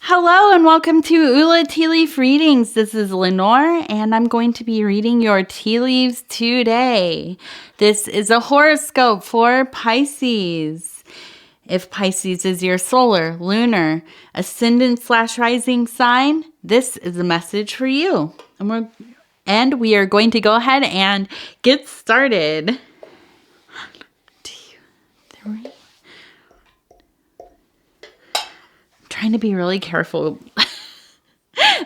Hello and welcome to Ula Tea Leaf Readings. This is Lenor and I'm going to be reading your tea leaves today. This is a horoscope for Pisces. If Pisces is your solar, lunar, ascendant/rising sign, this is a message for you. And we are going to go ahead and get started. 1, 2, 3. Trying to be really careful.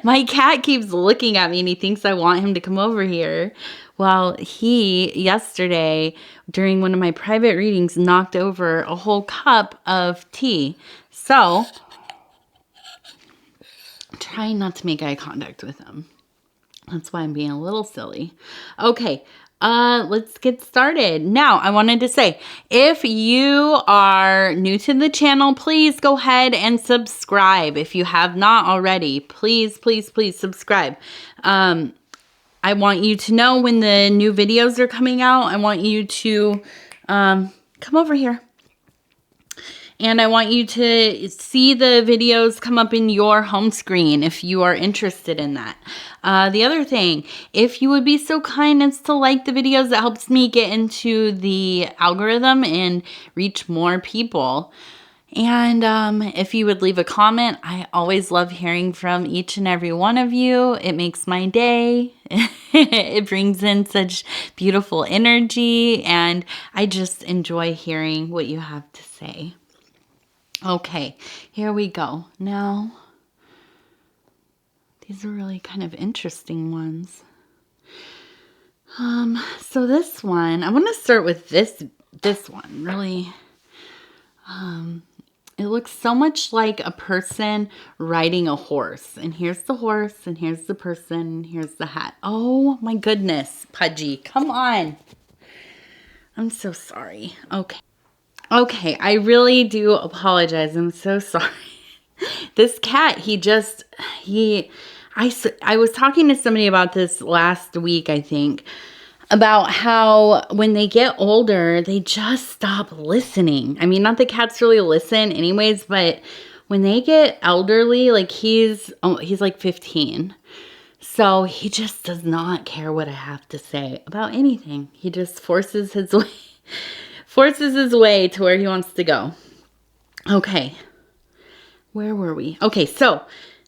My cat keeps looking at me and he thinks I want him to come over here. Well, he yesterday during one of my private readings knocked over a whole cup of tea. So trying not to make eye contact with him. That's why I'm being a little silly. Okay. Let's get started. Now, I wanted to say, if you are new to the channel, please go ahead and subscribe. If you have not already, please subscribe. I want you to know when the new videos are coming out. I want you to come over here. And I want you to see the videos come up in your home screen if you are interested in that. The other thing, if you would be so kind as to like the videos, that helps me get into the algorithm and reach more people. And if you would leave a comment, I always love hearing from each and every one of you. It makes my day. It brings in such beautiful energy, and I just enjoy hearing what you have to say. Okay, here we go. Now, these are really kind of interesting ones. So this one, I want to start with this one. Really, it looks so much like a person riding a horse. And here's the horse, and here's the person, and here's the hat. Oh my goodness, Pudgy, come on. I'm so sorry. Okay, I really do apologize. I'm so sorry. This cat, I was talking to somebody about this last week, I think, about how when they get older, they just stop listening. I mean, not that cats really listen anyways, but when they get elderly, like he's like 15. So he just does not care what I have to say about anything. He just forces his way to where he wants to go. Okay. Where were we? Okay, so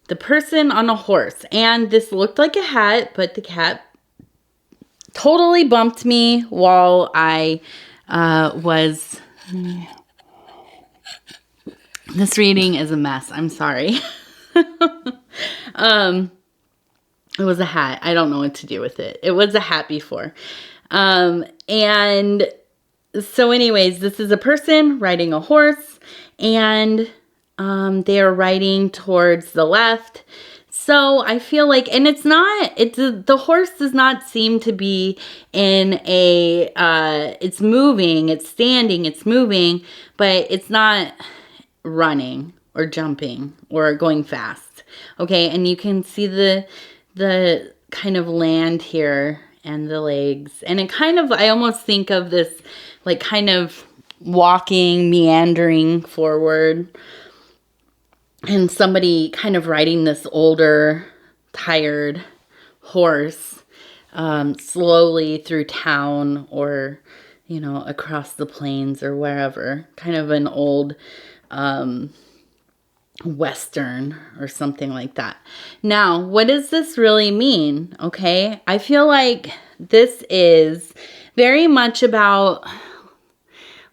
the person on a horse. And this looked like a hat, but the cat totally bumped me while I was... This reading is a mess. I'm sorry. It was a hat. I don't know what to do with it. It was a hat before. And... So anyways, this is a person riding a horse, and they are riding towards the left. So I feel like, and the horse does not seem to be in it's moving, it's standing, it's moving, but it's not running or jumping or going fast. Okay, and you can see the kind of land here and the legs, and it kind of, I almost think of this like kind of walking, meandering forward, and somebody kind of riding this older, tired horse slowly through town, or across the plains or wherever, kind of an old Western or something like that. Now, what does this really mean? Okay, I feel like this is very much about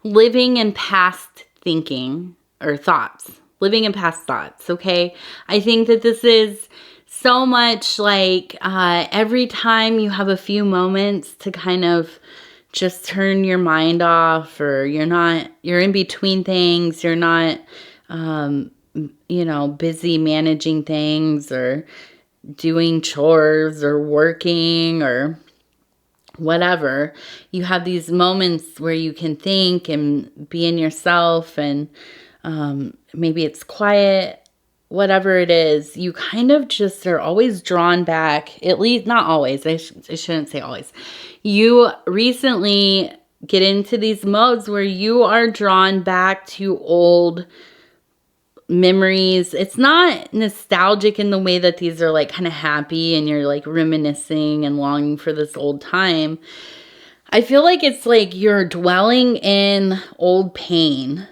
living in past thinking or thoughts. Living in past thoughts, okay? I think that this is so much like every time you have a few moments to kind of just turn your mind off, or you're in between things, you're not, busy managing things or doing chores or working or whatever. You have these moments where you can think and be in yourself, and maybe it's quiet, whatever it is, you kind of just are always drawn back, at least not always, I shouldn't say always. You recently get into these modes where you are drawn back to old memories. It's not nostalgic in the way that these are like kind of happy and you're like reminiscing and longing for this old time. I feel like it's like you're dwelling in old pain.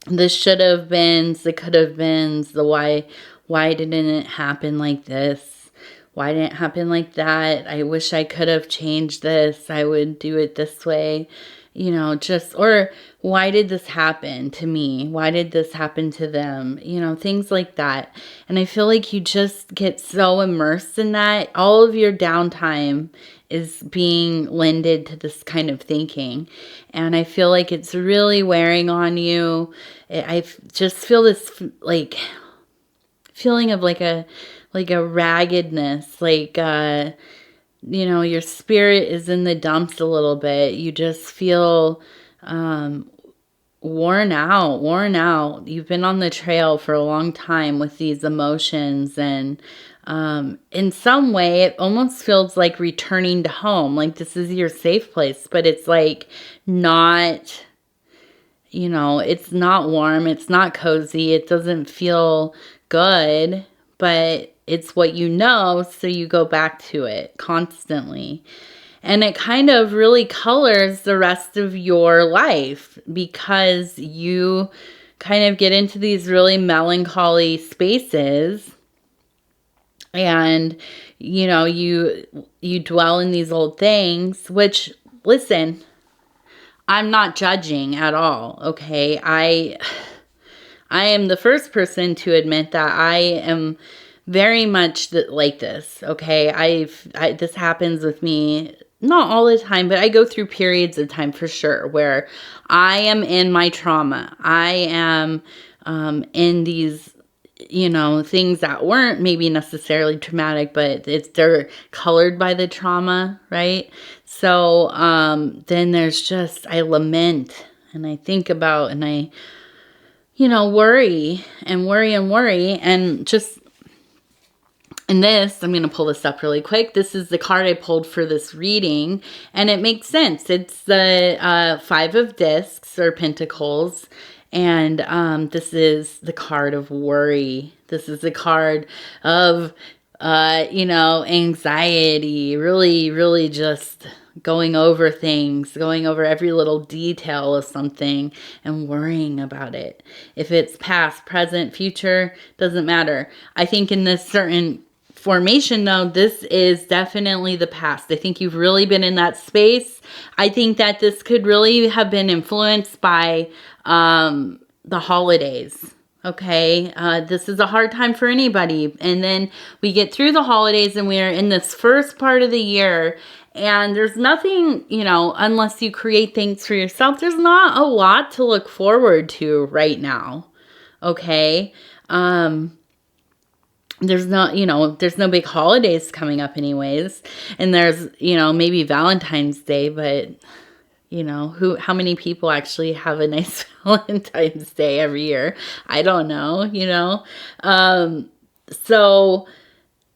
The should have beens, the could have beens, the why didn't it happen like this? Why didn't it happen like that? I wish I could have changed this. I would do it this way. You know, just, or why did this happen to me? Why did this happen to them? You know, things like that. And I feel like you just get so immersed in that. All of your downtime is being lended to this kind of thinking. And I feel like it's really wearing on you. I just feel this like feeling of like a raggedness, like, you know, your spirit is in the dumps a little bit. You just feel worn out. You've been on the trail for a long time with these emotions, and in some way it almost feels like returning to home, like this is your safe place, but it's like not, you know, it's not warm, it's not cozy, it doesn't feel good, but it's what you know, so you go back to it constantly. And it kind of really colors the rest of your life because you kind of get into these really melancholy spaces, and you know, you dwell in these old things, which, listen, I'm not judging at all, okay? I am the first person to admit that I am very much like this, okay? This happens with me, not all the time, but I go through periods of time for sure where I am in my trauma. I am in these, you know, things that weren't maybe necessarily traumatic, but they're colored by the trauma, right? So then there's just, I lament and I think about and I, you know, worry and worry and worry and just, and this, I'm going to pull this up really quick. This is the card I pulled for this reading, and it makes sense. It's the Five of Discs or Pentacles, and this is the card of worry. This is the card of, you know, anxiety, really, really just going over things, going over every little detail of something and worrying about it. If it's past, present, future, doesn't matter. I think in this certain formation, though, this is definitely the past. I think you've really been in that space. I think that this could really have been influenced by the holidays. Okay, this is a hard time for anybody. And then we get through the holidays and we're in this first part of the year, and there's nothing, you know, unless you create things for yourself, there's not a lot to look forward to right now. Okay. There's not, you know, there's no big holidays coming up anyways. And there's, you know, maybe Valentine's Day, but you know, how many people actually have a nice Valentine's Day every year? I don't know, you know. So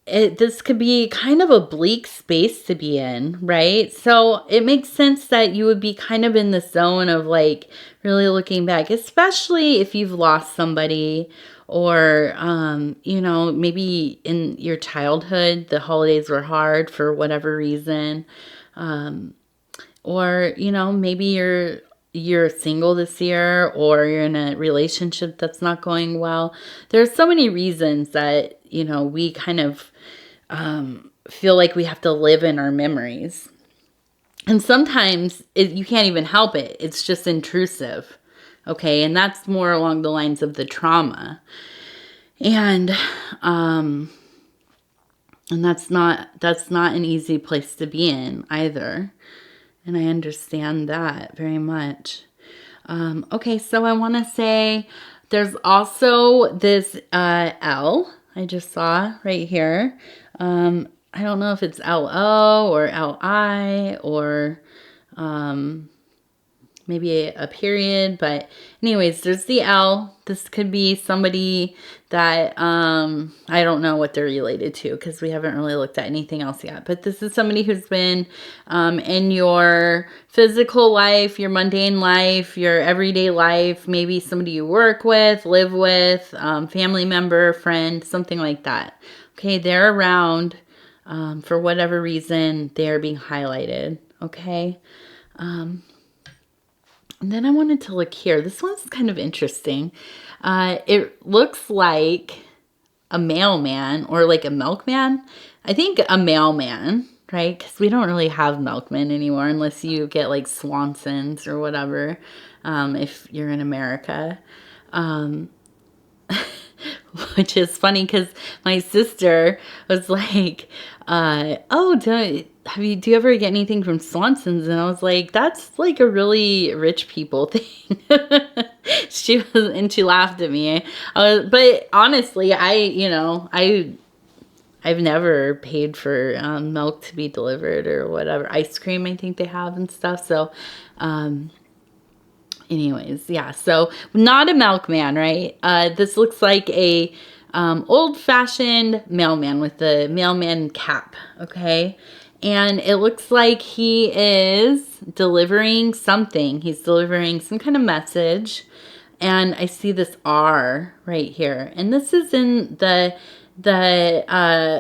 this could be kind of a bleak space to be in, right? So it makes sense that you would be kind of in the zone of like really looking back, especially if you've lost somebody, or, you know, maybe in your childhood, the holidays were hard for whatever reason. Or, you know, maybe you're single this year, or you're in a relationship that's not going well. There's so many reasons that, you know, we kind of feel like we have to live in our memories. And sometimes you can't even help it. It's just intrusive. Okay, and that's more along the lines of the trauma. And that's not an easy place to be in either. And I understand that very much. Okay, so I want to say there's also this L I just saw right here. I don't know if it's LO or LI or maybe a period, but anyways, there's the L. This could be somebody that I don't know what they're related to because we haven't really looked at anything else yet. But this is somebody who's been in your physical life, your mundane life, your everyday life, maybe somebody you work with, live with, family member, friend, something like that. Okay, they're around for whatever reason, they're being highlighted. Okay. And then I wanted to look here. This one's kind of interesting. It looks like a mailman or like a milkman. I think a mailman, right? Because we don't really have milkmen anymore unless you get like Swansons or whatever, if you're in America. Which is funny because my sister was like, oh, do you ever get anything from Swanson's? And I was like, that's like a really rich people thing. She laughed at me. But honestly, I've never paid for milk to be delivered or whatever. Ice cream, I think they have and stuff. So, anyways, yeah, so not a milkman, right? This looks like a old-fashioned mailman with the mailman cap, okay? And it looks like he is delivering something. He's delivering some kind of message. And I see this R right here. And this is in the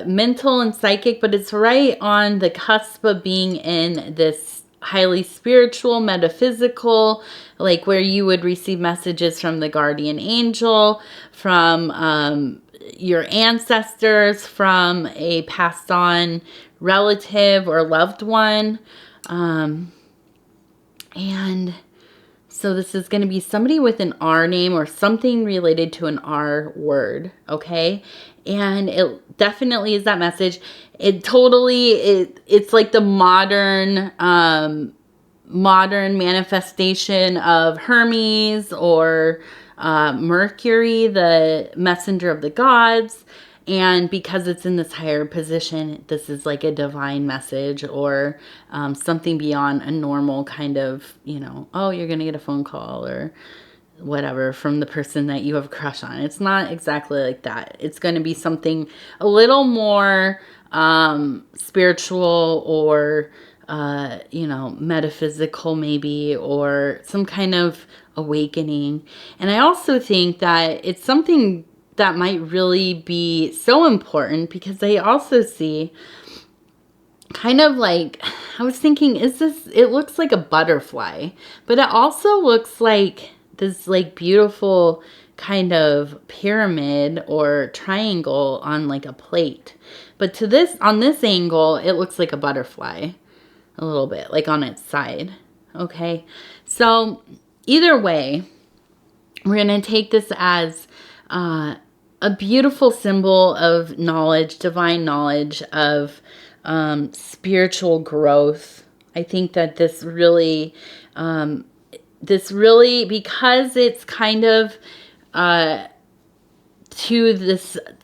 mental and psychic, but it's right on the cusp of being in this highly spiritual, metaphysical, like where you would receive messages from the guardian angel, from your ancestors, from a passed on relative or loved one. And so this is going to be somebody with an R name or something related to an R word, okay? And it definitely is that message. It's like the modern manifestation of Hermes or Mercury, the messenger of the gods. And because it's in this higher position, this is like a divine message or something beyond a normal kind of, oh, you're going to get a phone call or whatever from the person that you have a crush on. It's not exactly like that. It's going to be something a little more spiritual or, metaphysical maybe, or some kind of awakening. And I also think that it's something that might really be so important because I also see kind of like, I was thinking, it looks like a butterfly, but it also looks like this like beautiful kind of pyramid or triangle on like a plate. But on this angle, it looks like a butterfly a little bit, like on its side. Okay. So either way, we're going to take this as a beautiful symbol of knowledge, divine knowledge, of spiritual growth. I think that this really, because it's kind of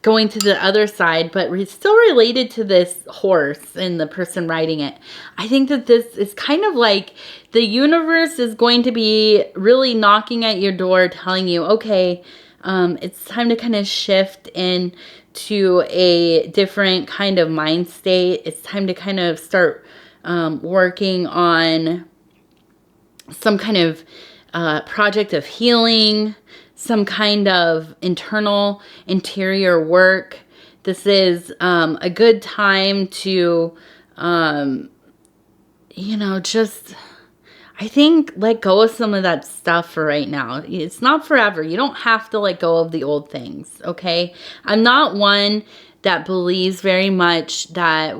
going to the other side, but it's still related to this horse and the person riding it. I think that this is kind of like the universe is going to be really knocking at your door, telling you, okay, it's time to kind of shift into a different kind of mind state. It's time to kind of start working on some kind of project of healing, some kind of interior work. This is a good time to, just, I think, let go of some of that stuff for right now. It's not forever. You don't have to let go of the old things, okay? I'm not one that believes very much that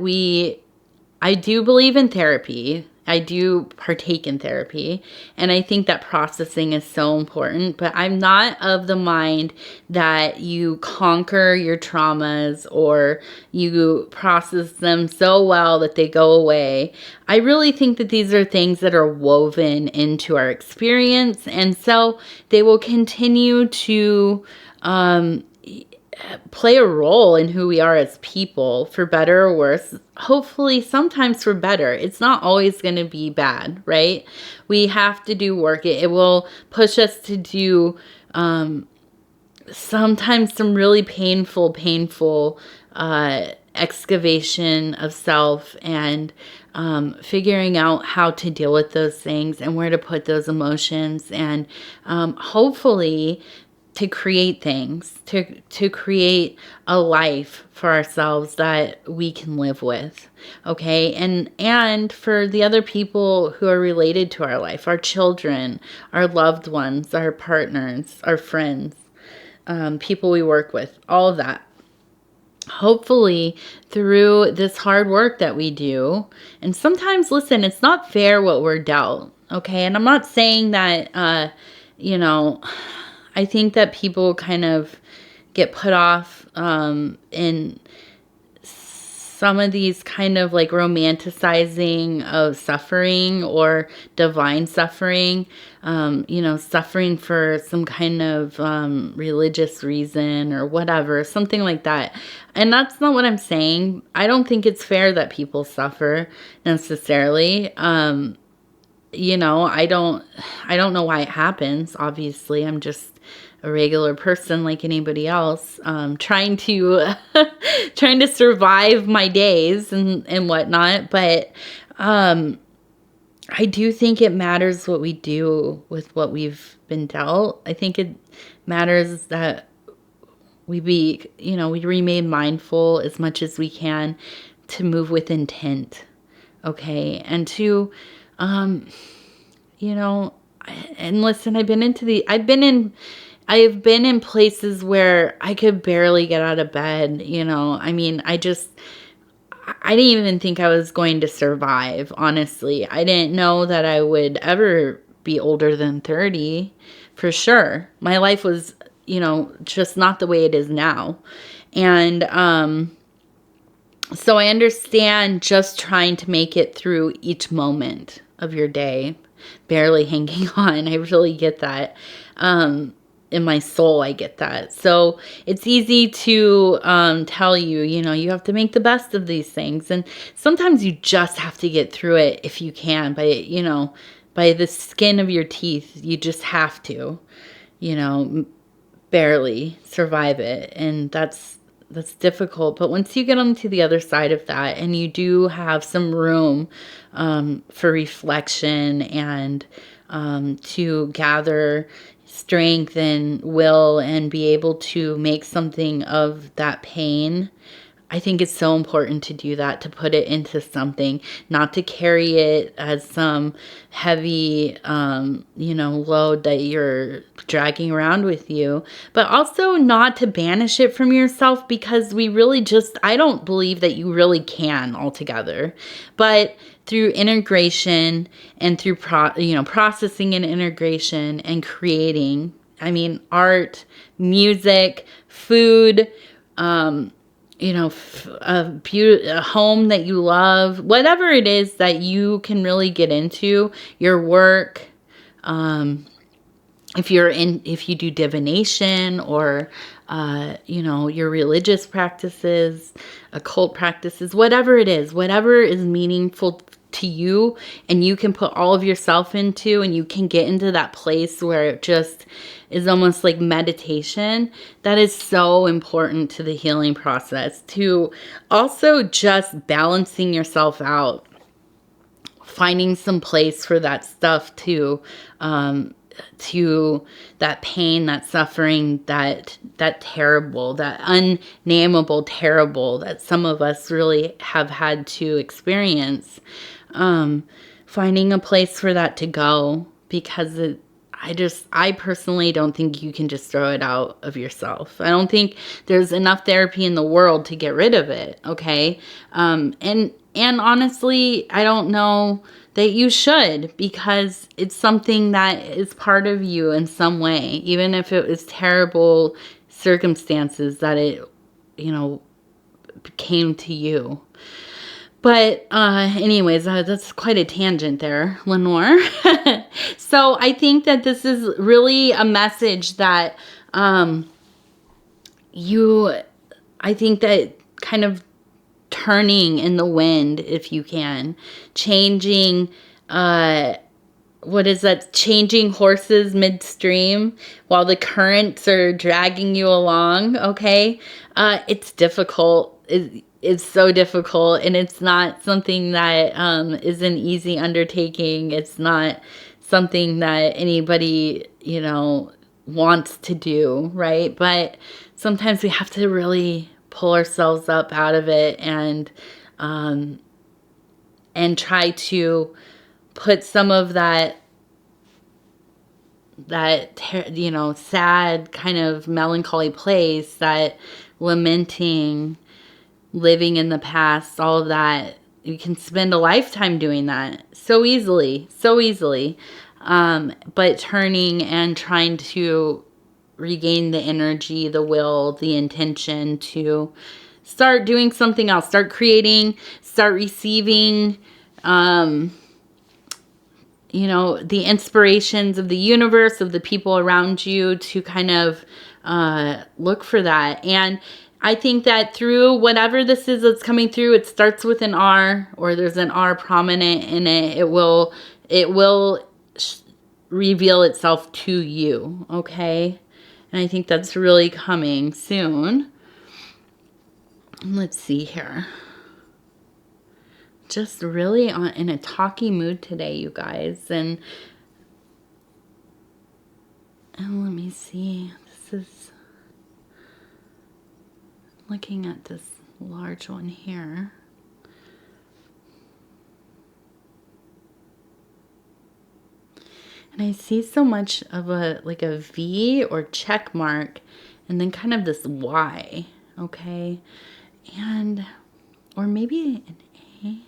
I do believe in therapy. I do partake in therapy, and I think that processing is so important, but I'm not of the mind that you conquer your traumas or you process them so well that they go away. I really think that these are things that are woven into our experience, and so they will continue to play a role in who we are as people, for better or worse. Hopefully sometimes for better. It's not always going to be bad, right? We have to do work. It will push us to do sometimes some really painful excavation of self, and figuring out how to deal with those things and where to put those emotions, and hopefully to create things, to create a life for ourselves that we can live with. Okay. And for the other people who are related to our life, our children, our loved ones, our partners, our friends, people we work with, all of that. Hopefully through this hard work that we do. And sometimes, listen, it's not fair what we're dealt. Okay. And I'm not saying that, I think that people kind of get put off in some of these kind of like romanticizing of suffering or divine suffering, suffering for some kind of religious reason or whatever, something like that. And that's not what I'm saying. I don't think it's fair that people suffer necessarily. I don't know why it happens. Obviously, I'm just a regular person like anybody else, trying to survive my days and whatnot. But I do think it matters what we do with what we've been dealt. I think it matters that we remain mindful as much as we can to move with intent. Okay. And to, and listen, I've been in places where I could barely get out of bed. I didn't even think I was going to survive. Honestly, I didn't know that I would ever be older than 30 for sure. My life was, just not the way it is now. And, so I understand just trying to make it through each moment of your day, barely hanging on. I really get that. In my soul, I get that. So it's easy to tell you, you have to make the best of these things. And sometimes you just have to get through it if you can, by the skin of your teeth. You just have to, barely survive it. And that's difficult. But once you get onto the other side of that, and you do have some room for reflection and to gather strength and will and be able to make something of that pain, I think it's so important to do that, to put it into something, not to carry it as some heavy, load that you're dragging around with you, but also not to banish it from yourself, because I don't believe that you really can altogether, but through integration and through, processing and integration and creating, art, music, food, a home that you love, whatever it is that you can really get into, your work, if you do divination or, your religious practices, occult practices, whatever it is, whatever is meaningful to you and you can put all of yourself into, and you can get into that place where it just is almost like meditation. That is so important to the healing process, to also just balancing yourself out, finding some place for that stuff to that pain, that suffering, that terrible, that unnameable terrible that some of us really have had to experience. Finding a place for that to go, because I personally don't think you can just throw it out of yourself. I don't think there's enough therapy in the world to get rid of it. Okay. And honestly, I don't know that you should, because it's something that is part of you in some way, even if it was terrible circumstances that it, came to you. But anyways, that's quite a tangent there, Lenor. So I think that this is really a message that I think that kind of turning in the wind, if you can, changing, what is that? Changing horses midstream while the currents are dragging you along. Okay. It's difficult. It's so difficult, and it's not something that, is an easy undertaking. It's not something that anybody, wants to do. Right. But sometimes we have to really pull ourselves up out of it and try to put some of that sad kind of melancholy place, that lamenting, living in the past, all of that. You can spend a lifetime doing that so easily, but turning and trying to regain the energy, the will, the intention to start doing something else, start creating, start receiving, the inspirations of the universe, of the people around you, to kind of look for that. And I think that through whatever this is that's coming through, it starts with an R, or there's an R prominent in it. It will reveal itself to you, okay? And I think that's really coming soon. Let's see here. Just really in a talky mood today, you guys. And let me see. This is looking at this large one here. And I see so much of a V or check mark, and then kind of this Y, okay? And, or maybe an A.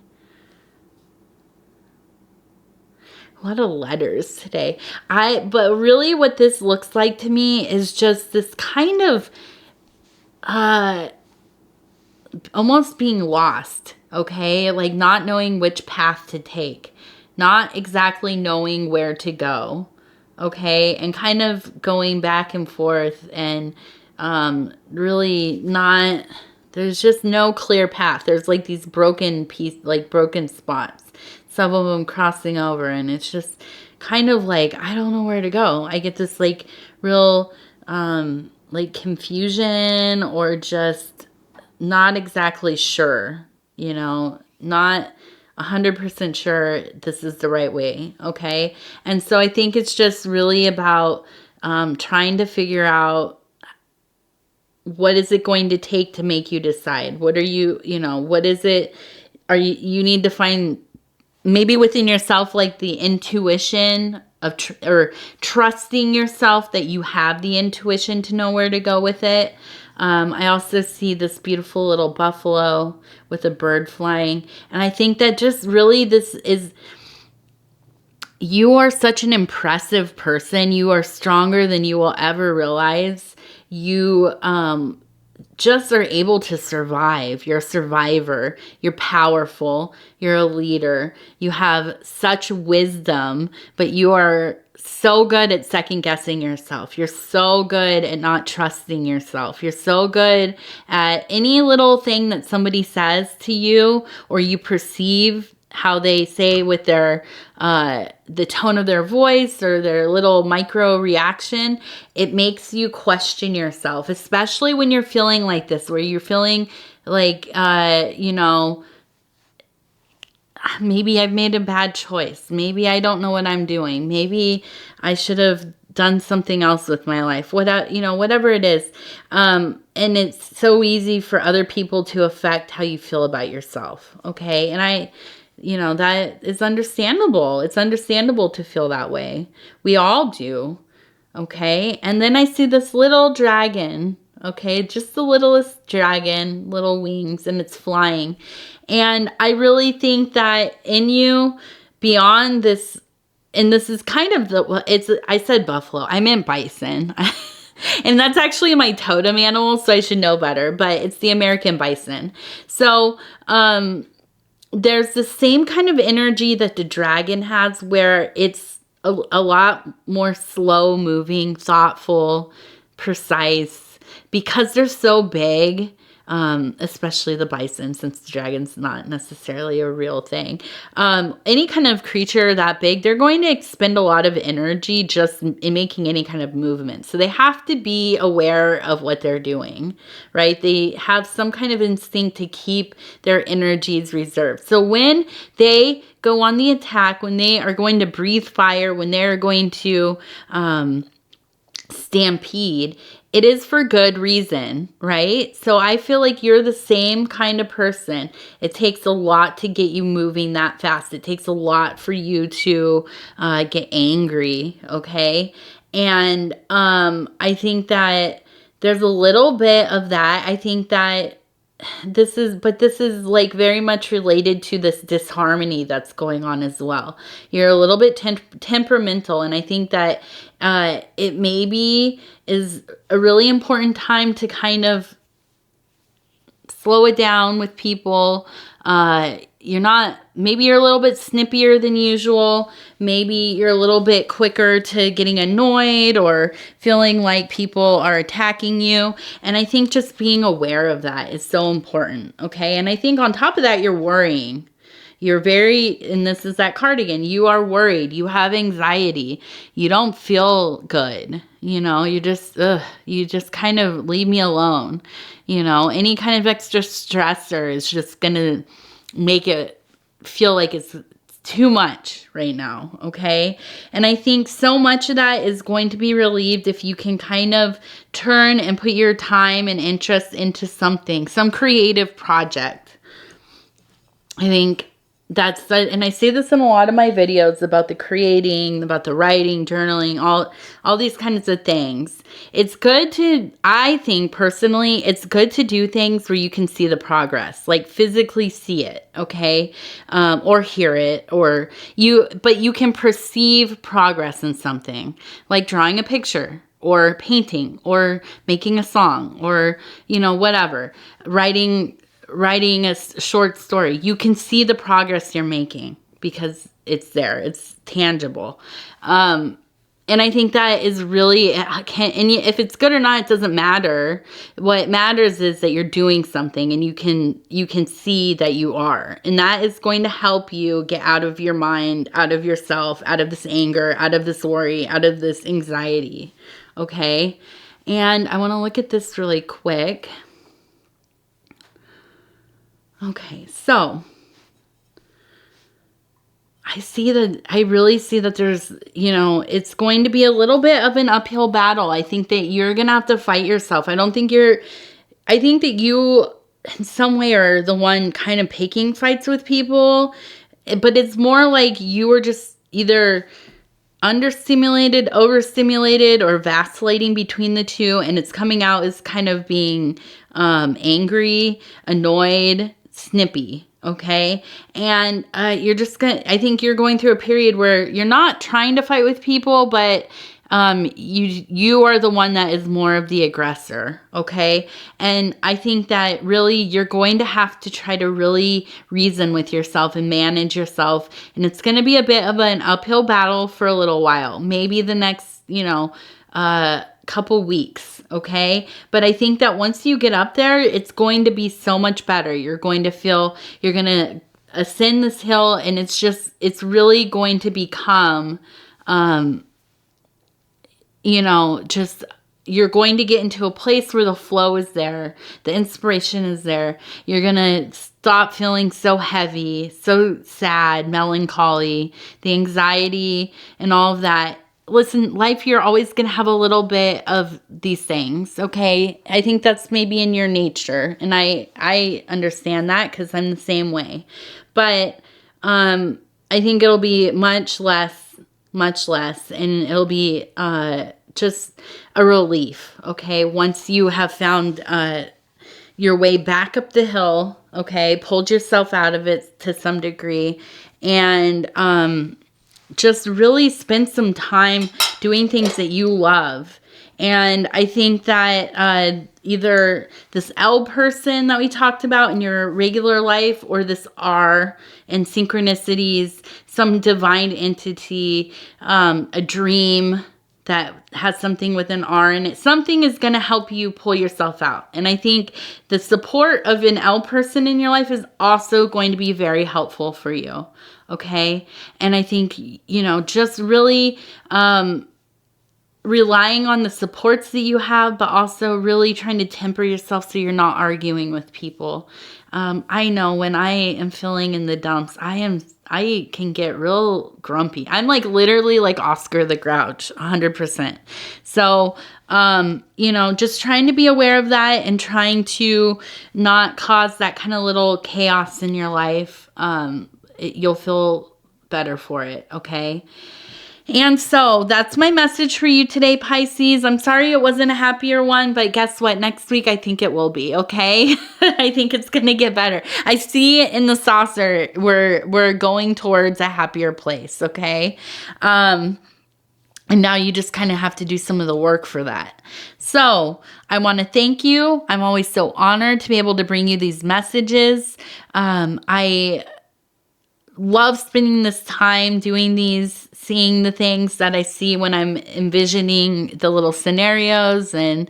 A lot of letters today. But really what this looks like to me is just this kind of, almost being lost, okay? Like not knowing which path to take. Not exactly knowing where to go, okay? And kind of going back and forth, and really not, there's just no clear path. There's like these broken spots, some of them crossing over, and it's just kind of like, I don't know where to go. I get this like real confusion, or just not exactly sure, not 100% sure this is the right way, okay? And so I think it's just really about trying to figure out, what is it going to take to make you decide? What are you, what is it? You need to find maybe within yourself, like the intuition of, or trusting yourself that you have the intuition to know where to go with it. I also see this beautiful little buffalo with a bird flying. And I think that just really you are such an impressive person. You are stronger than you will ever realize. You just are able to survive. You're a survivor. You're powerful. You're a leader. You have such wisdom, but you are so good at second guessing yourself. You're so good at not trusting yourself. You're so good at any little thing that somebody says to you, or you perceive how they say with their the tone of their voice, or their little micro reaction. It makes you question yourself, especially when you're feeling like this, where you're feeling like maybe I've made a bad choice. Maybe I don't know what I'm doing. Maybe I should have done something else with my life. Whatever it is. And it's so easy for other people to affect how you feel about yourself. Okay. And that is understandable. It's understandable to feel that way. We all do. Okay. And then I see this little dragon. Okay. Just the littlest dragon, little wings, and it's flying. And I really think that in you, beyond this, and this is kind of I said buffalo, I meant bison. And that's actually my totem animal, so I should know better, but it's the American bison. So, there's the same kind of energy that the dragon has, where it's a lot more slow moving, thoughtful, precise, because they're so big, especially the bison, since the dragon's not necessarily a real thing. Any kind of creature that big, they're going to expend a lot of energy just in making any kind of movement. So they have to be aware of what they're doing, right? They have some kind of instinct to keep their energies reserved. So when they go on the attack, when they are going to breathe fire, when they're going to stampede, it is for good reason, right? So I feel like you're the same kind of person. It takes a lot to get you moving that fast. It takes a lot for you to get angry, okay? And I think that there's a little bit of that. I think that this is like very much related to this disharmony that's going on as well. You're a little bit temperamental, and I think that it maybe is a really important time to kind of slow it down with people. Maybe you're a little bit snippier than usual. Maybe you're a little bit quicker to getting annoyed or feeling like people are attacking you. And I think just being aware of that is so important, okay? And I think on top of that, you're worrying. You're and this is that card again, you are worried. You have anxiety. You don't feel good. You just kind of leave me alone. Any kind of extra stressor is just going to make it feel like it's too much right now, okay? And I think so much of that is going to be relieved if you can kind of turn and put your time and interest into something, some creative project. I think and I say this in a lot of my videos about the creating, about the writing, journaling, all these kinds of things. It's good I think personally, it's good to do things where you can see the progress, like physically see it, okay? Or hear it, but you can perceive progress in something, like drawing a picture, or painting, or making a song, or, whatever, writing a short story. You can see the progress you're making because it's there. It's tangible. And I think that is really, and if it's good or not, it doesn't matter. What matters is that you're doing something and you can see that you are. And that is going to help you get out of your mind, out of yourself, out of this anger, out of this worry, out of this anxiety. Okay? And I want to look at this really quick. Okay, so I really see that there's, it's going to be a little bit of an uphill battle. I think that you're going to have to fight yourself. I think that you in some way are the one kind of picking fights with people, but it's more like you are just either understimulated, overstimulated, or vacillating between the two, and it's coming out as kind of being angry, annoyed, snippy, okay? And I think you're going through a period where you're not trying to fight with people, but you are the one that is more of the aggressor, okay? And I think that really you're going to have to try to really reason with yourself and manage yourself, and it's going to be a bit of an uphill battle for a little while, maybe the next, couple weeks, okay? But I think that once you get up there, it's going to be so much better. You're going to ascend this hill, and it's really going to become, you're going to get into a place where the flow is there, the inspiration is there. You're going to stop feeling so heavy, so sad, melancholy, the anxiety, and all of that. Listen, life, you're always going to have a little bit of these things, okay? I think that's maybe in your nature, and I understand that because I'm the same way. But I think it'll be much less, and it'll be just a relief, okay? Once you have found your way back up the hill, okay? Pulled yourself out of it to some degree, and just really spend some time doing things that you love. And I think that either this L person that we talked about in your regular life, or this R and synchronicities, some divine entity, a dream, that has something with an R in it. Something is going to help you pull yourself out. And I think the support of an L person in your life is also going to be very helpful for you. Okay. And I think, you know, just really, relying on the supports that you have, but also really trying to temper yourself so you're not arguing with people. I know when I am feeling in the dumps, I can get real grumpy. I'm like literally like Oscar the Grouch, 100%. So, you know, just trying to be aware of that and trying to not cause that kind of little chaos in your life. You'll feel better for it. Okay. And so that's my message for you today, Pisces. I'm sorry it wasn't a happier one, but guess what? Next week, I think it will be, okay? I think it's going to get better. I see it in the saucer. We're going towards a happier place, okay? And now you just kind of have to do some of the work for that. So I want to thank you. I'm always so honored to be able to bring you these messages. I love spending this time doing these, seeing the things that I see when I'm envisioning the little scenarios and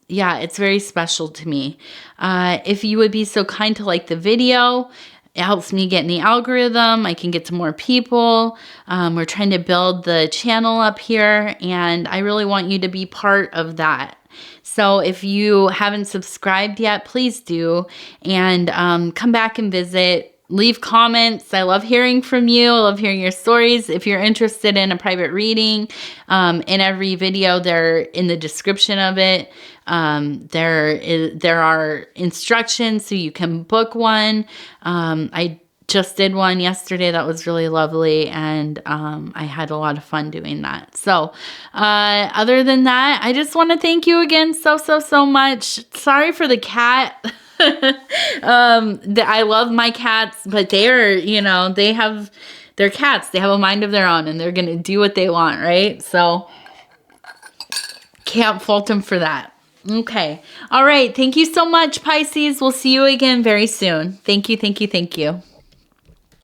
yeah, it's very special to me. If you would be so kind to like the video, it helps me get in the algorithm. I can get to more people. We're trying to build the channel up here, and I really want you to be part of that. So if you haven't subscribed yet, please do, and come back and visit. Leave comments. I love hearing from you. I love hearing your stories. If you're interested in a private reading, in every video there in the description of it, there are instructions so you can book one. I just did one yesterday that was really lovely, and I had a lot of fun doing that. So other than that, I just want to thank you again so much. Sorry for the cat. I love my cats, but they're, you know, they're cats. They have a mind of their own, and they're going to do what they want, right? So can't fault them for that. Okay. All right. Thank you so much, Pisces. We'll see you again very soon. Thank you.